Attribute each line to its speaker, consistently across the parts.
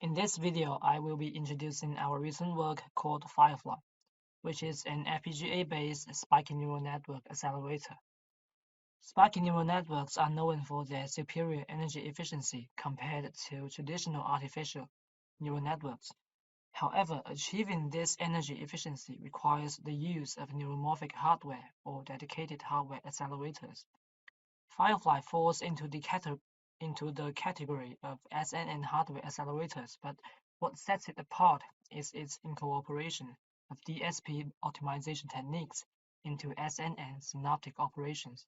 Speaker 1: In this video, I will be introducing our recent work called Firefly, which is an FPGA-based spiky neural network accelerator. Spiky neural networks are known for their superior energy efficiency compared to traditional artificial neural networks. However, achieving this energy efficiency requires the use of neuromorphic hardware or dedicated hardware accelerators. Firefly falls into the category of SNN hardware accelerators, but what sets it apart is its incorporation of DSP optimization techniques into SNN Synoptic operations.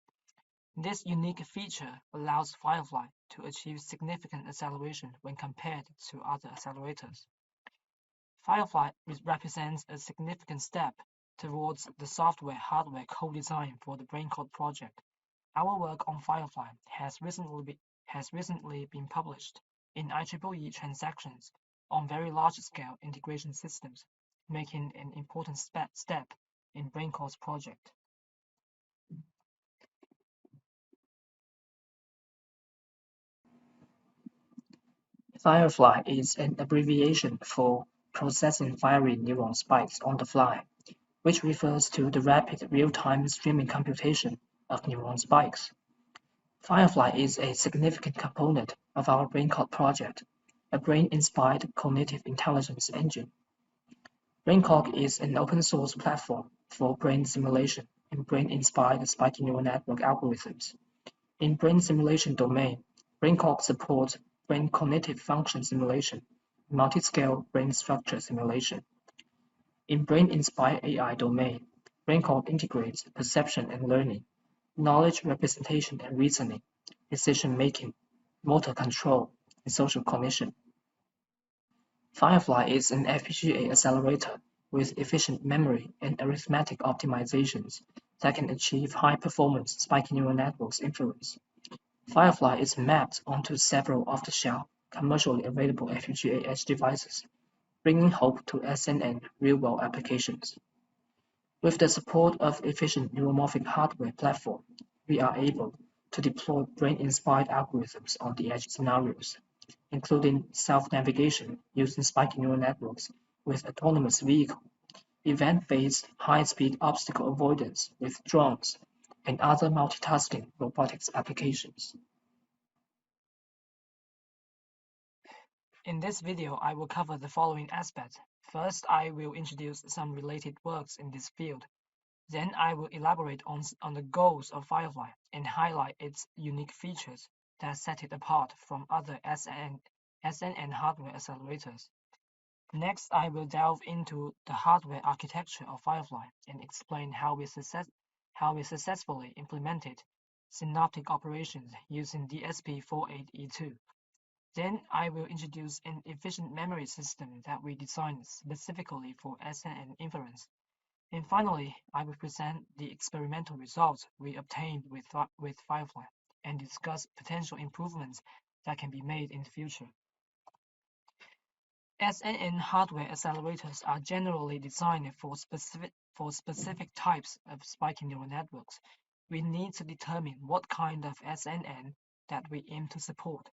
Speaker 1: This unique feature allows Firefly to achieve significant acceleration when compared to other accelerators. Firefly represents a significant step towards the software-hardware co-design for the BrainCog project. Our work on Firefly has recently been published in IEEE Transactions on very large-scale integration systems, making an important step in BrainCog's project. Firefly is an abbreviation for processing firing neuron spikes on the fly, which refers to the rapid real-time streaming computation of neuron spikes. Firefly is a significant component of our BrainCog project, a brain-inspired cognitive intelligence engine. BrainCog is an open-source platform for brain simulation and brain-inspired spiky neural network algorithms. In brain simulation domain, BrainCog supports brain cognitive function simulation, multi-scale brain structure simulation. In brain-inspired AI domain, BrainCog integrates perception and learning, knowledge representation and reasoning, decision-making, motor control, and social cognition. Firefly is an FPGA accelerator with efficient memory and arithmetic optimizations that can achieve high-performance spiky neural networks inference. Firefly is mapped onto several off-the-shelf, commercially available FPGA edge devices, bringing hope to SNN real-world applications. With the support of efficient neuromorphic hardware platform, we are able to deploy brain-inspired algorithms on the edge scenarios, including self-navigation using spiky neural networks with autonomous vehicle, event-based high-speed obstacle avoidance with drones, and other multitasking robotics applications. In this video, I will cover the following aspects. First, I will introduce some related works in this field. Then I will elaborate on the goals of Firefly and highlight its unique features that set it apart from other SNN hardware accelerators. Next, I will delve into the hardware architecture of Firefly and explain how we successfully implemented Synoptic operations using DSP48E2. Then I will introduce an efficient memory system that we designed specifically for SNN inference. And finally, I will present the experimental results we obtained with Firefly and discuss potential improvements that can be made in the future. SNN hardware accelerators are generally designed for specific types of spiky neural networks. We need to determine what kind of SNN that we aim to support.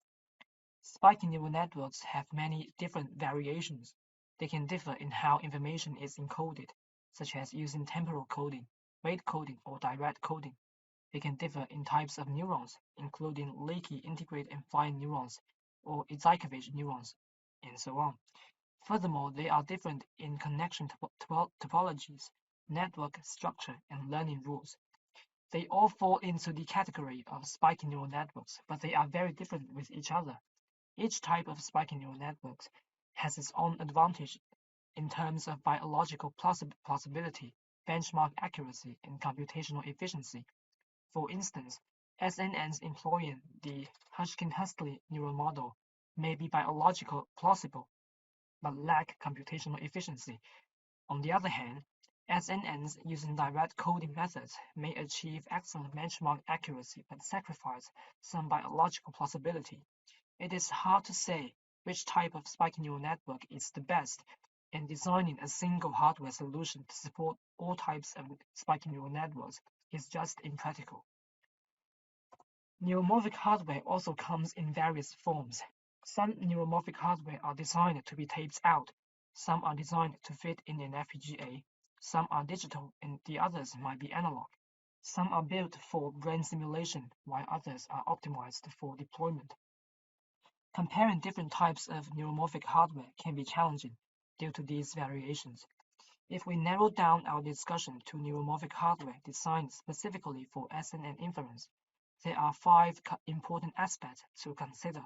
Speaker 1: Spiky neural networks have many different variations. They can differ in how information is encoded, such as using temporal coding, rate coding, or direct coding. They can differ in types of neurons, including leaky integrate and fine neurons, or Izhikevich neurons, and so on. Furthermore, they are different in connection topologies, network structure, and learning rules. They all fall into the category of spiky neural networks, but they are very different with each other. Each type of spiky neural networks has its own advantage in terms of biological plausibility, benchmark accuracy, and computational efficiency. For instance, SNNs employing the Hodgkin-Huxley neural model may be biologically plausible, but lack computational efficiency. On the other hand, SNNs using direct coding methods may achieve excellent benchmark accuracy but sacrifice some biological plausibility. It is hard to say which type of spiky neural network is the best, and designing a single hardware solution to support all types of spiky neural networks is just impractical. Neuromorphic hardware also comes in various forms. Some neuromorphic hardware are designed to be taped out, some are designed to fit in an FPGA, some are digital and the others might be analog. Some are built for brain simulation, while others are optimized for deployment. Comparing different types of neuromorphic hardware can be challenging due to these variations. If we narrow down our discussion to neuromorphic hardware designed specifically for SNN inference, there are 5 important aspects to consider: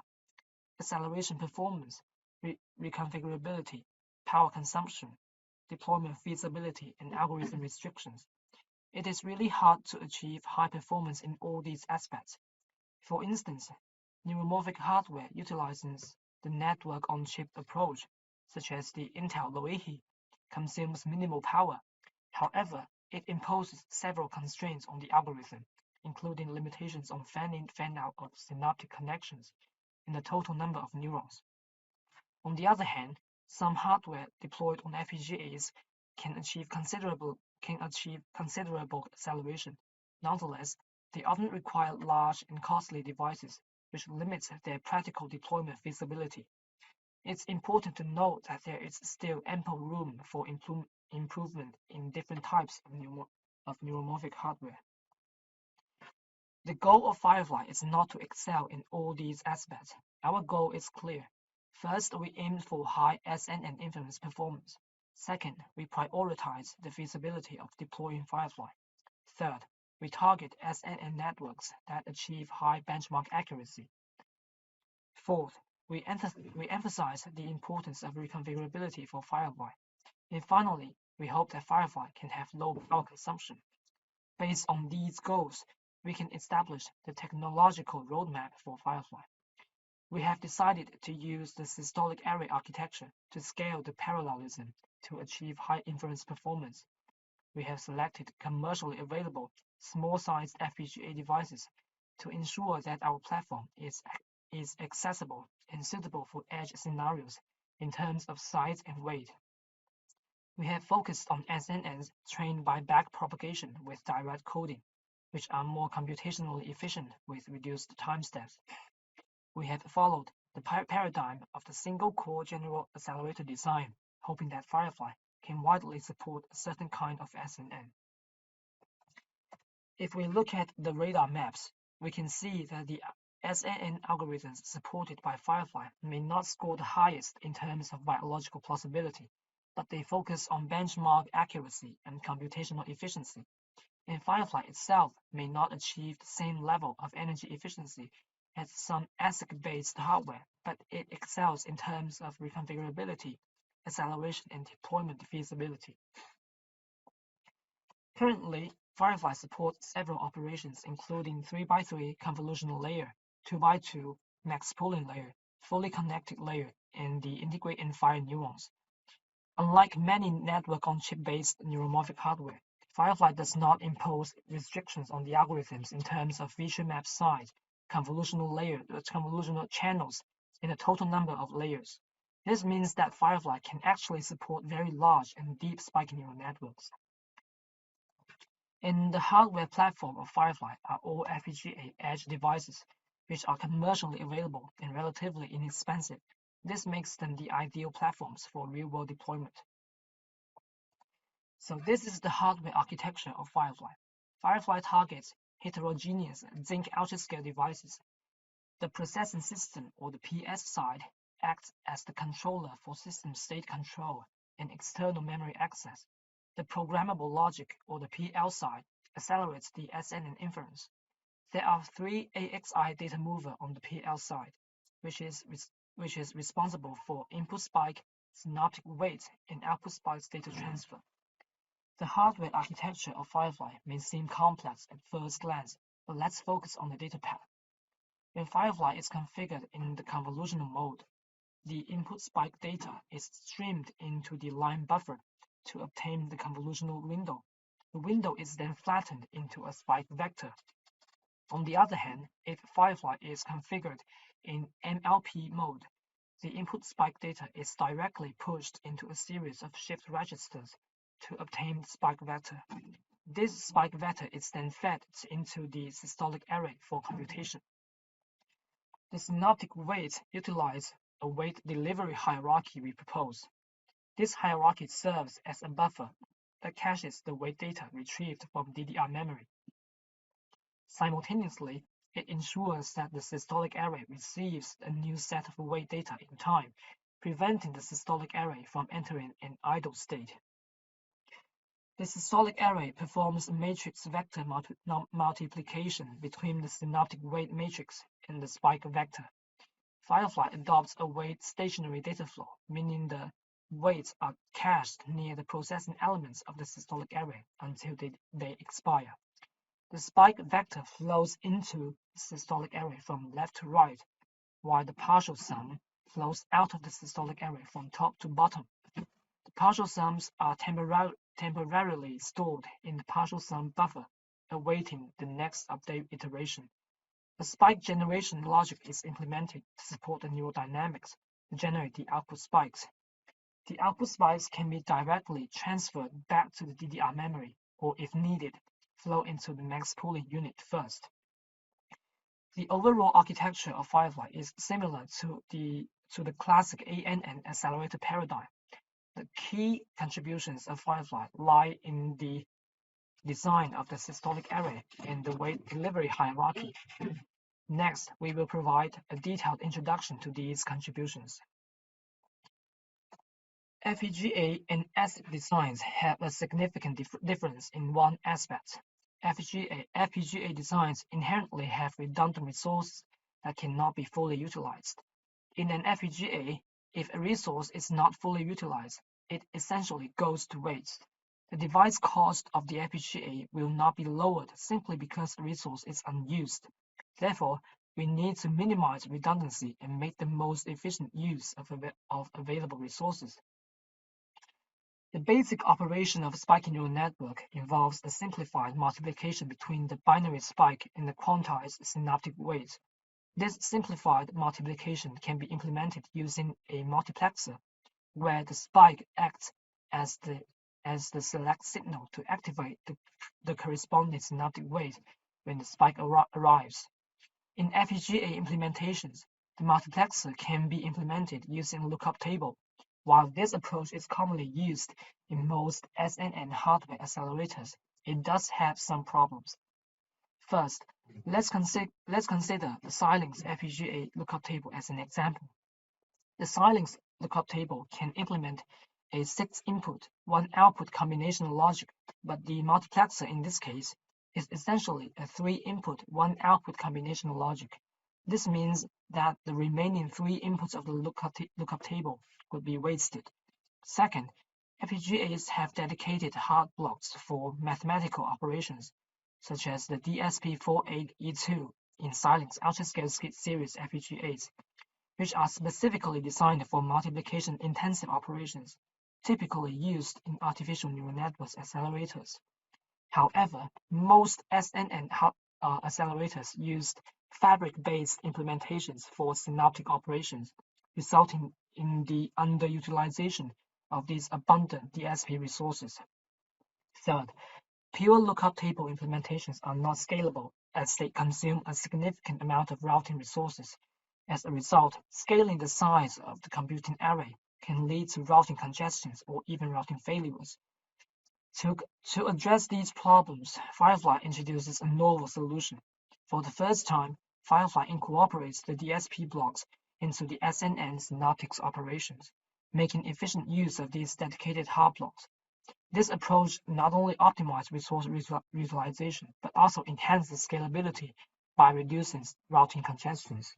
Speaker 1: acceleration performance, reconfigurability, power consumption, deployment feasibility, and algorithm restrictions. It is really hard to achieve high performance in all these aspects. For instance, neuromorphic hardware utilizes the network-on-chip approach, such as the Intel Loihi, consumes minimal power. However, it imposes several constraints on the algorithm, including limitations on fan-in, fan-out of synaptic connections and the total number of neurons. On the other hand, some hardware deployed on FPGAs can achieve considerable acceleration. Nonetheless, they often require large and costly devices, which limits their practical deployment feasibility. It's important to note that there is still ample room for improvement in different types of neuromorphic hardware. The goal of Firefly is not to excel in all these aspects. Our goal is clear. First, we aim for high SNN inference performance. Second, we prioritize the feasibility of deploying Firefly. Third, we target SNN networks that achieve high benchmark accuracy. Fourth, we emphasize the importance of reconfigurability for Firefly. And finally, we hope that Firefly can have low power consumption. Based on these goals, we can establish the technological roadmap for Firefly. We have decided to use the systolic array architecture to scale the parallelism to achieve high inference performance. We have selected commercially available small-sized FPGA devices to ensure that our platform is accessible and suitable for edge scenarios in terms of size and weight. We have focused on SNNs trained by backpropagation with direct coding, which are more computationally efficient with reduced time steps. We have followed the paradigm of the single-core general accelerator design, hoping that Firefly can widely support a certain kind of SNN. If we look at the radar maps, we can see that the SNN algorithms supported by Firefly may not score the highest in terms of biological plausibility, but they focus on benchmark accuracy and computational efficiency. And Firefly itself may not achieve the same level of energy efficiency as some ASIC-based hardware, but it excels in terms of reconfigurability, acceleration, and deployment feasibility. Currently, Firefly supports several operations including 3x3 convolutional layer, 2x2 max pooling layer, fully connected layer, and the integrate and fire neurons. Unlike many network-on-chip-based neuromorphic hardware, Firefly does not impose restrictions on the algorithms in terms of feature map size, convolutional channels, and the total number of layers. This means that Firefly can actually support very large and deep spiking neural networks. In the hardware platform of Firefly are all FPGA edge devices, which are commercially available and relatively inexpensive. This makes them the ideal platforms for real-world deployment. So this is the hardware architecture of Firefly. Firefly targets heterogeneous zinc ultrascale devices. The processing system, or the PS side, acts as the controller for system state control and external memory access. The programmable logic, or the PL side, accelerates the SNN inference. There are 3 AXI data mover on the PL side, which is responsible for input spike, synoptic weight, and output spike data transfer. The hardware architecture of Firefly may seem complex at first glance, but let's focus on the data path. When Firefly is configured in the convolutional mode, the input spike data is streamed into the line buffer to obtain the convolutional window. The window is then flattened into a spike vector. On the other hand, if Firefly is configured in MLP mode, the input spike data is directly pushed into a series of shift registers to obtain the spike vector. This spike vector is then fed into the systolic array for computation. The synoptic weights utilize a weight delivery hierarchy we propose. This hierarchy serves as a buffer that caches the weight data retrieved from DDR memory. Simultaneously, it ensures that the systolic array receives a new set of weight data in time, preventing the systolic array from entering an idle state. The systolic array performs a matrix vector multiplication between the synoptic weight matrix and the spike vector. Firefly adopts a weight stationary data flow, meaning the weights are cached near the processing elements of the systolic array until they expire. The spike vector flows into the systolic array from left to right, while the partial sum flows out of the systolic array from top to bottom. The partial sums are temporarily stored in the partial sum buffer, awaiting the next update iteration. A spike generation logic is implemented to support the neural dynamics to generate the output spikes. The output spikes can be directly transferred back to the DDR memory, or if needed, flow into the next pooling unit first. The overall architecture of Firefly is similar to the classic ANN accelerator paradigm. The key contributions of Firefly lie in the design of the systolic array and the weight delivery hierarchy. Next, we will provide a detailed introduction to these contributions. FPGA and ASIC designs have a significant difference in one aspect. FPGA designs inherently have redundant resources that cannot be fully utilized. In an FPGA, if a resource is not fully utilized, it essentially goes to waste. The device cost of the FPGA will not be lowered simply because the resource is unused. Therefore, we need to minimize redundancy and make the most efficient use of available resources. The basic operation of a spiking neural network involves a simplified multiplication between the binary spike and the quantized synoptic weights. This simplified multiplication can be implemented using a multiplexer, where the spike acts as the select signal to activate the corresponding synoptic weight when the spike arrives. In FPGA implementations, the multiplexer can be implemented using a lookup table. While this approach is commonly used in most SNN hardware accelerators, it does have some problems. First, let's consider the Xilinx FPGA lookup table as an example. The Xilinx lookup table can implement a 6-input, 1-output combination logic, but the multiplexer in this case is essentially a 3-input, 1-output combination logic. This means that the remaining 3 inputs of the lookup table would be wasted. Second, FPGAs have dedicated hard blocks for mathematical operations, such as the DSP48E2 in Xilinx UltraScale series FPGAs, which are specifically designed for multiplication-intensive operations, typically used in artificial neural networks accelerators. However, most SNN accelerators used fabric-based implementations for synoptic operations, resulting in the underutilization of these abundant DSP resources. Third, pure lookup table implementations are not scalable as they consume a significant amount of routing resources. As a result, scaling the size of the computing array can lead to routing congestions or even routing failures. To address these problems, Firefly introduces a novel solution. For the first time, Firefly incorporates the DSP blocks into the SNN synoptics operations, making efficient use of these dedicated hard blocks. This approach not only optimizes resource utilization, but also enhances scalability by reducing routing congestions.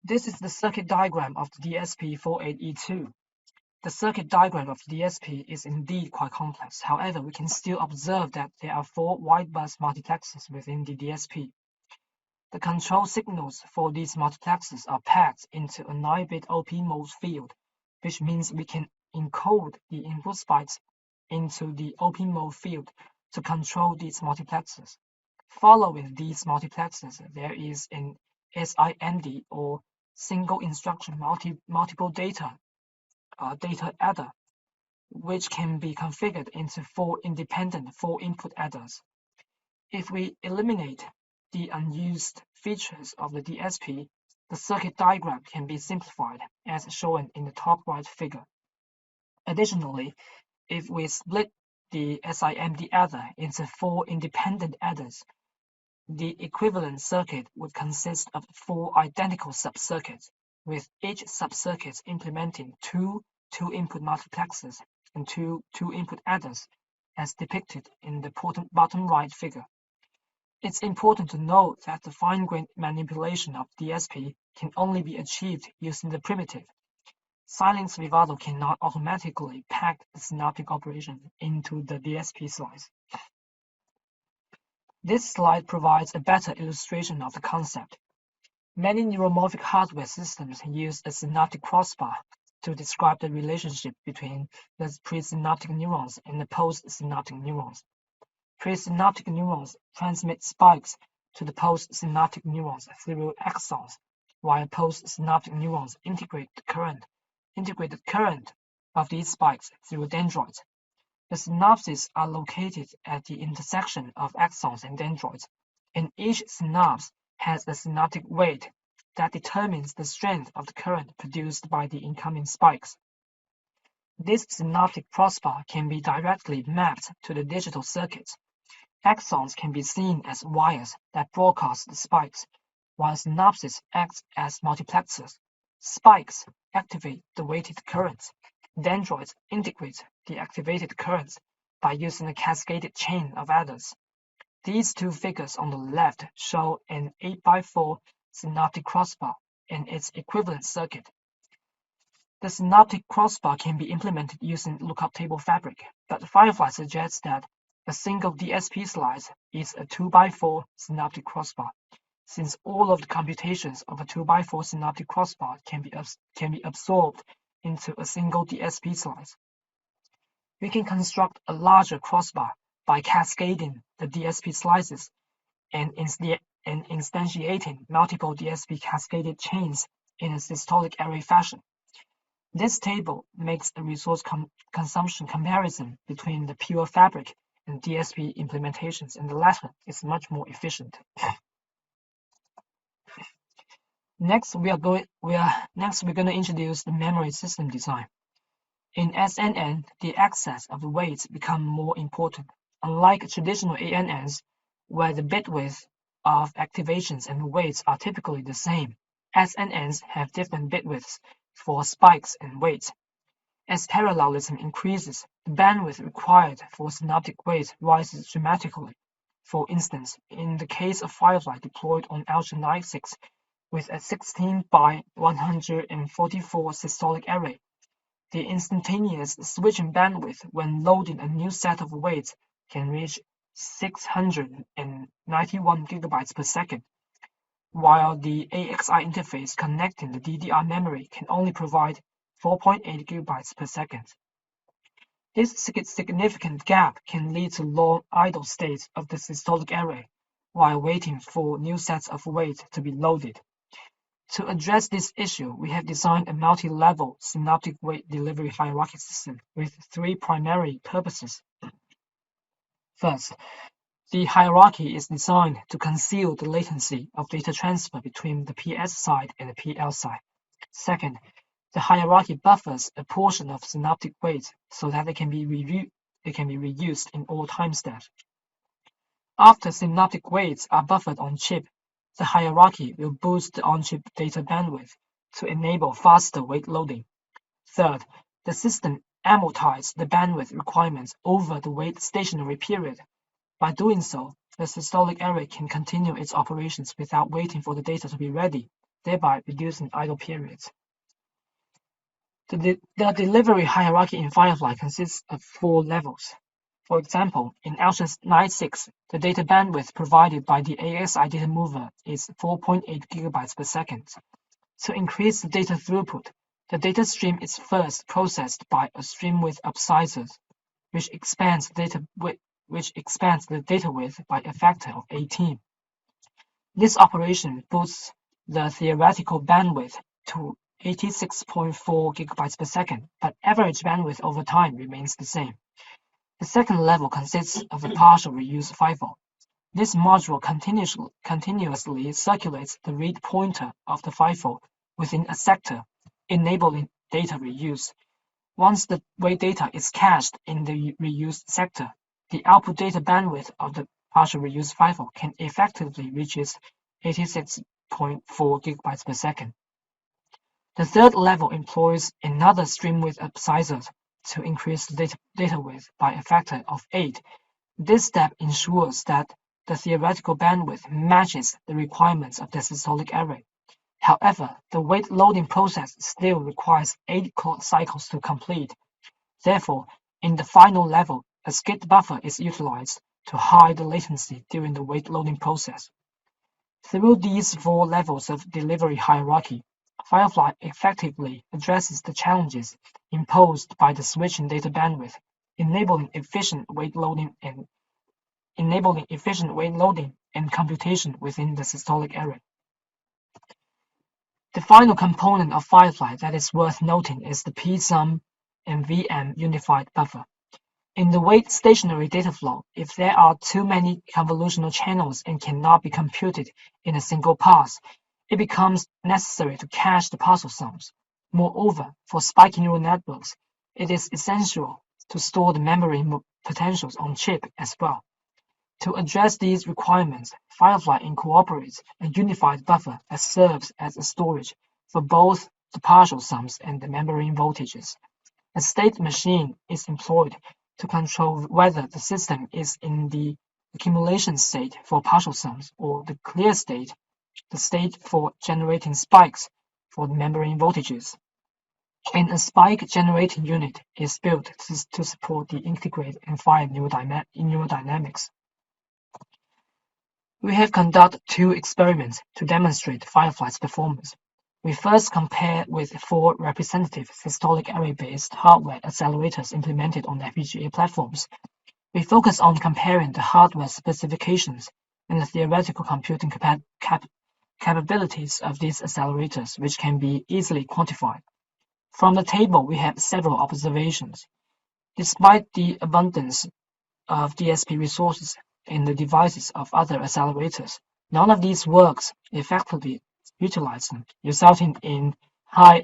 Speaker 1: This is the circuit diagram of the DSP48E2. The circuit diagram of the DSP is indeed quite complex. However, we can still observe that there are 4 wide-bus multiplexers within the DSP. The control signals for these multiplexers are packed into a 9-bit OP mode field, which means we can encode the input spikes into the OP mode field to control these multiplexers. Following these multiplexers, there is an SIMD, or single instruction multiple data adder, which can be configured into 4 independent 4-input adders. If we eliminate the unused features of the DSP, the circuit diagram can be simplified as shown in the top right figure. Additionally, if we split the SIMD adder into 4 independent adders, the equivalent circuit would consist of 4 identical subcircuits, with each subcircuit implementing 2 2-input multiplexers and 2 2-input adders, as depicted in the bottom right figure. It's important to note that the fine-grained manipulation of DSP can only be achieved using the primitive. Xilinx Vivado cannot automatically pack the Synoptic operation into the DSP slice. This slide provides a better illustration of the concept. Many neuromorphic hardware systems use a synaptic crossbar to describe the relationship between the presynaptic neurons and the postsynaptic neurons. Presynaptic neurons transmit spikes to the postsynaptic neurons through axons, while postsynaptic neurons integrate the current of these spikes through dendrites. The synapses are located at the intersection of axons and dendrites, and each synapse has a synaptic weight that determines the strength of the current produced by the incoming spikes. This synaptic crossbar can be directly mapped to the digital circuits. Axons can be seen as wires that broadcast the spikes, while synapses act as multiplexers. Spikes activate the weighted currents. Dendrites integrate the activated currents by using a cascaded chain of adders. These two figures on the left show an 8x4 synaptic crossbar and its equivalent circuit. The synaptic crossbar can be implemented using lookup table fabric, but Firefly suggests that a single DSP slice is a 2x4 synaptic crossbar, since all of the computations of a 2x4 synaptic crossbar can be absorbed into a single DSP slice. We can construct a larger crossbar by cascading the DSP slices and instantiating multiple DSP cascaded chains in a systolic array fashion. This table makes a resource consumption comparison between the pure fabric and DSP implementations, and the latter is much more efficient. Next, we're going to introduce the memory system design. In SNN, the access of the weights become more important. Unlike traditional ANNs, where the bit width of activations and weights are typically the same, SNNs have different bit widths for spikes and weights. As parallelism increases, the bandwidth required for synaptic weights rises dramatically. For instance, in the case of Firefly deployed on Ultra 96 with a 16 by 144 systolic array, the instantaneous switching bandwidth when loading a new set of weights can reach 691 gigabytes per second, while the AXI interface connecting the DDR memory can only provide 4.8 gigabytes per second. This significant gap can lead to long idle states of the systolic array while waiting for new sets of weights to be loaded. To address this issue, we have designed a multi-level synaptic weight delivery hierarchy system with 3 primary purposes. First, the hierarchy is designed to conceal the latency of data transfer between the PS side and the PL side. Second, the hierarchy buffers a portion of synaptic weights so that it can be reused in all time steps. After synaptic weights are buffered on chip, the hierarchy will boost the on-chip data bandwidth to enable faster weight loading. Third, the system amortizes the bandwidth requirements over the weight stationary period. By doing so, the systolic array can continue its operations without waiting for the data to be ready, thereby reducing idle periods. The delivery hierarchy in Firefly consists of 4 levels. For example, in Ultra 96, the data bandwidth provided by the ASI data mover is 4.8 gigabytes per second. To increase the data throughput, the data stream is first processed by a stream width upsizer, which expands the data width by a factor of 18. This operation boosts the theoretical bandwidth to 86.4 gigabytes per second, but average bandwidth over time remains the same. The second level consists of a partial reuse FIFO. This module continuously circulates the read pointer of the FIFO within a sector, enabling data reuse. Once the weight data is cached in the reused sector, the output data bandwidth of the partial reused FIFO can effectively reach 86.4 GB per second. The third level employs another stream width upsizer to increase the data width by a factor of 8. This step ensures that the theoretical bandwidth matches the requirements of the systolic array. However, the weight loading process still requires 8 clock cycles to complete. Therefore, in the final level, a skid buffer is utilized to hide the latency during the weight loading process. Through these 4 levels of delivery hierarchy, Firefly effectively addresses the challenges imposed by the switching data bandwidth, enabling efficient weight loading and computation within the systolic array. The final component of Firefly that is worth noting is the Psum and VM unified buffer. In the weight stationary data flow, if there are too many convolutional channels and cannot be computed in a single pass, it becomes necessary to cache the partial sums. Moreover, for spiky neural networks, it is essential to store the memory potentials on chip as well. To address these requirements, Firefly incorporates a unified buffer that serves as a storage for both the partial sums and the memory voltages. A state machine is employed to control whether the system is in the accumulation state for partial sums or the clear state, the state for generating spikes for the memory voltages. And a spike generating unit is built to support the integrate and fire neurodynamics. We have conducted 2 experiments to demonstrate Firefly's performance. We first compare with 4 representative systolic array-based hardware accelerators implemented on FPGA platforms. We focus on comparing the hardware specifications and the theoretical computing capabilities of these accelerators, which can be easily quantified. From the table, we have several observations. Despite the abundance of DSP resources in the devices of other accelerators, none of these works effectively utilize them, resulting in high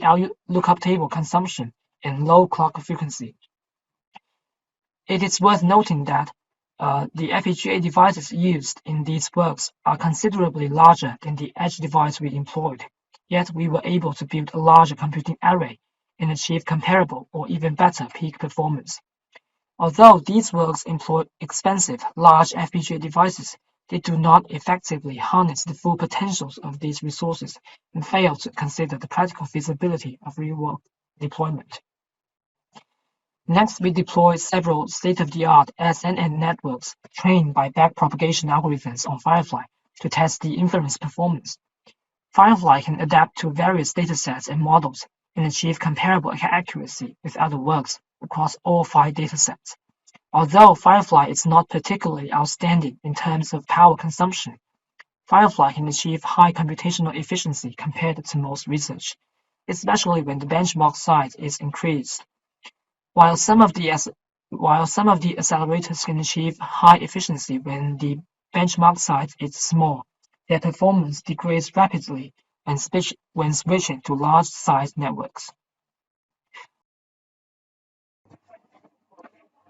Speaker 1: lookup table consumption and low clock frequency. It is worth noting that the FPGA devices used in these works are considerably larger than the edge device we employed, yet we were able to build a larger computing array and achieve comparable or even better peak performance. Although these works employ expensive, large FPGA devices, they do not effectively harness the full potentials of these resources and fail to consider the practical feasibility of real-world deployment. Next, we deploy several state-of-the-art SNN networks trained by backpropagation algorithms on Firefly to test the inference performance. Firefly can adapt to various datasets and models and achieve comparable accuracy with other works across all 5 datasets. Although Firefly is not particularly outstanding in terms of power consumption, Firefly can achieve high computational efficiency compared to most research, especially when the benchmark size is increased. While some of the accelerators can achieve high efficiency when the benchmark size is small, their performance degrades rapidly when switching to large-size networks.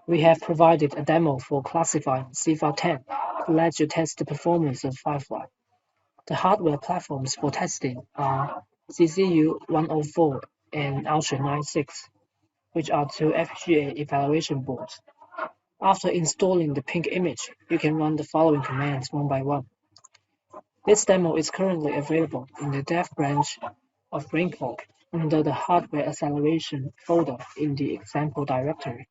Speaker 1: We have provided a demo for classifying CIFAR10 to let you test the performance of Firefly. The hardware platforms for testing are CCU104 and Ultra 96, which are 2 FPGA evaluation boards. After installing the pink image, you can run the following commands one by one. This demo is currently available in the dev branch of BrainCog under the Hardware Acceleration folder in the example directory.